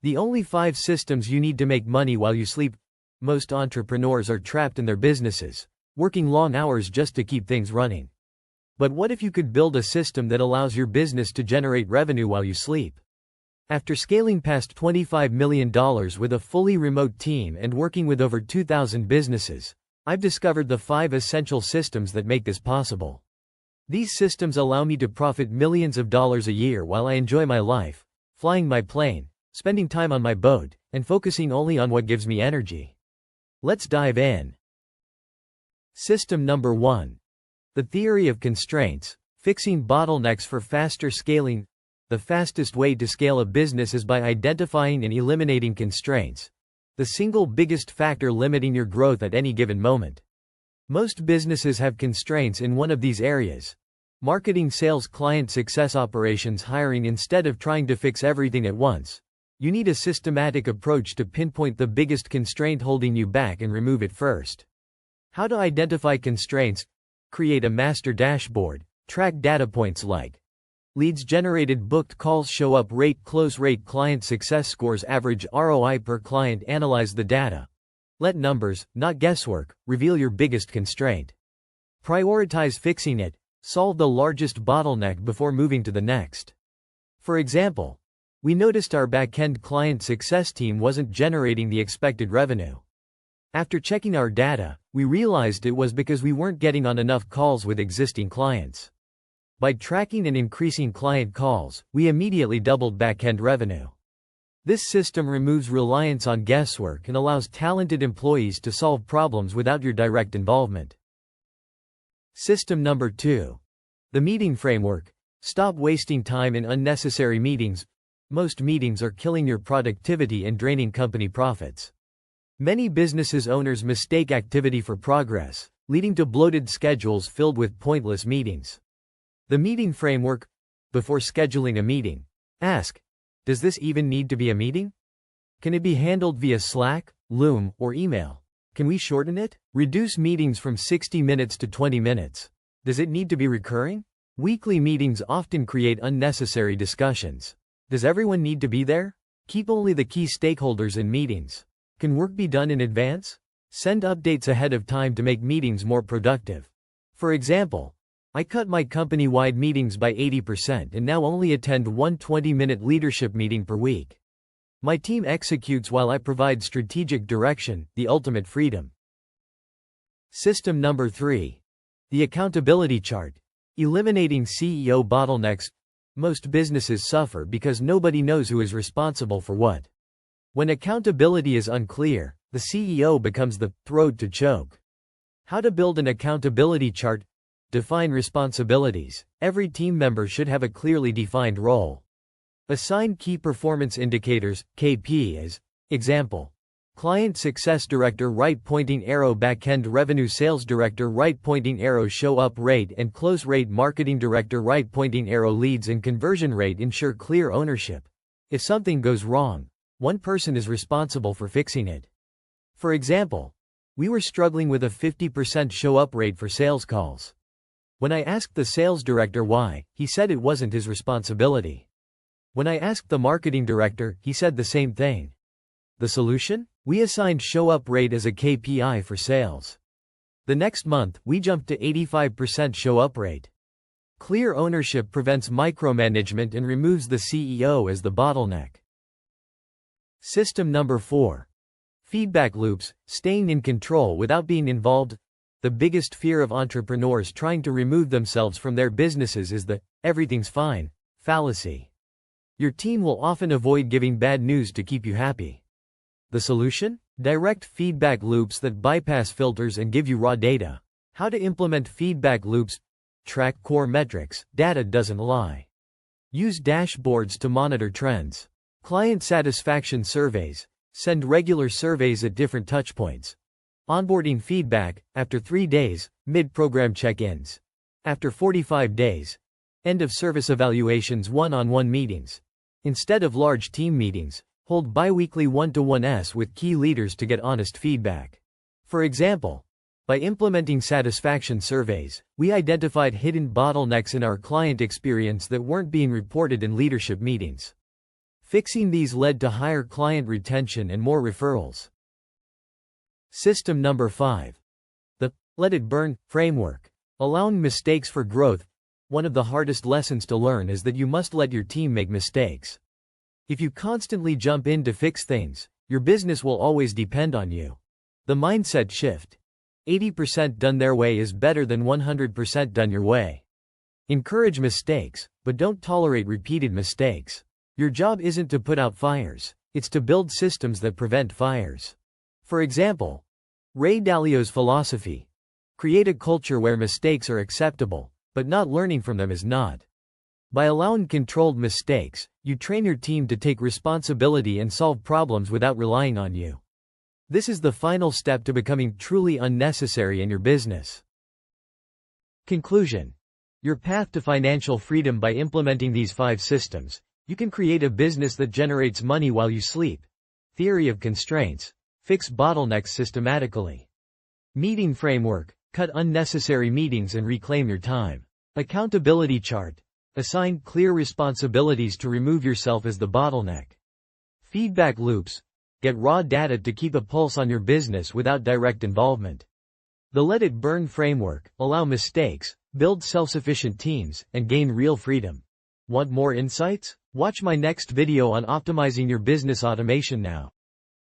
The only 5 systems you need to make money while you sleep. Most entrepreneurs are trapped in their businesses, working long hours just to keep things running. But what if you could build a system that allows your business to generate revenue while you sleep? After scaling past $25 million with a fully remote team and working with over 2,000 businesses, I've discovered the 5 essential systems that make this possible. These systems allow me to profit millions of dollars a year while I enjoy my life, flying my plane, spending time on my boat, and focusing only on what gives me energy. Let's dive in. System number 1. The theory of constraints, fixing bottlenecks for faster scaling. The fastest way to scale a business is by identifying and eliminating constraints, the single biggest factor limiting your growth at any given moment. Most businesses have constraints in one of these areas: marketing, sales, client success, operations, hiring. Instead of trying to fix everything at once, you need a systematic approach to pinpoint the biggest constraint holding you back and remove it first. How to identify constraints? Create a master dashboard. Track data points like leads generated, booked calls, show up rate, close rate, client success scores, average ROI per client. Analyze the data. Let numbers, not guesswork, reveal your biggest constraint. Prioritize fixing it. Solve the largest bottleneck before moving to the next. For example, we noticed our back-end client success team wasn't generating the expected revenue. After checking our data, we realized it was because we weren't getting on enough calls with existing clients. By tracking and increasing client calls, we immediately doubled back-end revenue. This system removes reliance on guesswork and allows talented employees to solve problems without your direct involvement. System number 2. The meeting framework. Stop wasting time in unnecessary meetings. Most meetings are killing your productivity and draining company profits. Many business owners mistake activity for progress, leading to bloated schedules filled with pointless meetings. The meeting framework. Before scheduling a meeting, ask, does this even need to be a meeting? Can it be handled via Slack, Loom, or email? Can we shorten it? Reduce meetings from 60 minutes to 20 minutes. Does it need to be recurring? Weekly meetings often create unnecessary discussions. Does everyone need to be there? Keep only the key stakeholders in meetings. Can work be done in advance? Send updates ahead of time to make meetings more productive. For example, I cut my company-wide meetings by 80% and now only attend one 20-minute leadership meeting per week. My team executes while I provide strategic direction, the ultimate freedom. System number 3. The accountability chart. Eliminating CEO bottlenecks. Most businesses suffer because nobody knows who is responsible for what. When accountability is unclear, the CEO becomes the throat to choke. How to build an accountability chart? Define responsibilities. Every team member should have a clearly defined role. Assign key performance indicators, KPIs. Example: Client Success Director, right pointing arrow; Backend Revenue Sales Director, right pointing arrow; Show up rate and close rate; Marketing Director, right pointing arrow; Leads and conversion rate. Ensure clear ownership. If something goes wrong, one person is responsible for fixing it. For example, we were struggling with a 50% show up rate for sales calls. When I asked the sales director why, he said it wasn't his responsibility. When I asked the marketing director, he said the same thing. The solution? We assigned show up rate as a KPI for sales. The next month, we jumped to 85% show up rate. Clear ownership prevents micromanagement and removes the CEO as the bottleneck. System number 4. Feedback loops, staying in control without being involved. The biggest fear of entrepreneurs trying to remove themselves from their businesses is the "everything's fine" fallacy. Your team will often avoid giving bad news to keep you happy. The solution? Direct feedback loops that bypass filters and give you raw data. How to implement feedback loops? Track core metrics. Data doesn't lie. Use dashboards to monitor trends. Client satisfaction surveys. Send regular surveys at different touchpoints. Onboarding feedback, after 3 days, mid-program check-ins. After 45 days. End-of-service evaluations. One-on-one meetings. Instead of large team meetings, hold bi-weekly 1-to-1s with key leaders to get honest feedback. For example, by implementing satisfaction surveys, we identified hidden bottlenecks in our client experience that weren't being reported in leadership meetings. Fixing these led to higher client retention and more referrals. System number 5. The Let It Burn framework. Allowing mistakes for growth. One of the hardest lessons to learn is that you must let your team make mistakes. If you constantly jump in to fix things, your business will always depend on you. The mindset shift. 80% done their way is better than 100% done your way. Encourage mistakes, but don't tolerate repeated mistakes. Your job isn't to put out fires, it's to build systems that prevent fires. For example, Ray Dalio's philosophy. Create a culture where mistakes are acceptable, but not learning from them is not. By allowing controlled mistakes, you train your team to take responsibility and solve problems without relying on you. This is the final step to becoming truly unnecessary in your business. Conclusion. Your path to financial freedom. By implementing these 5 systems, you can create a business that generates money while you sleep. Theory of constraints. Fix bottlenecks systematically. Meeting framework. Cut unnecessary meetings and reclaim your time. Accountability chart. Assign clear responsibilities to remove yourself as the bottleneck. Feedback loops. Get raw data to keep a pulse on your business without direct involvement. The Let It Burn framework. Allow mistakes, build self-sufficient teams, and gain real freedom. Want more insights? Watch my next video on optimizing your business automation now.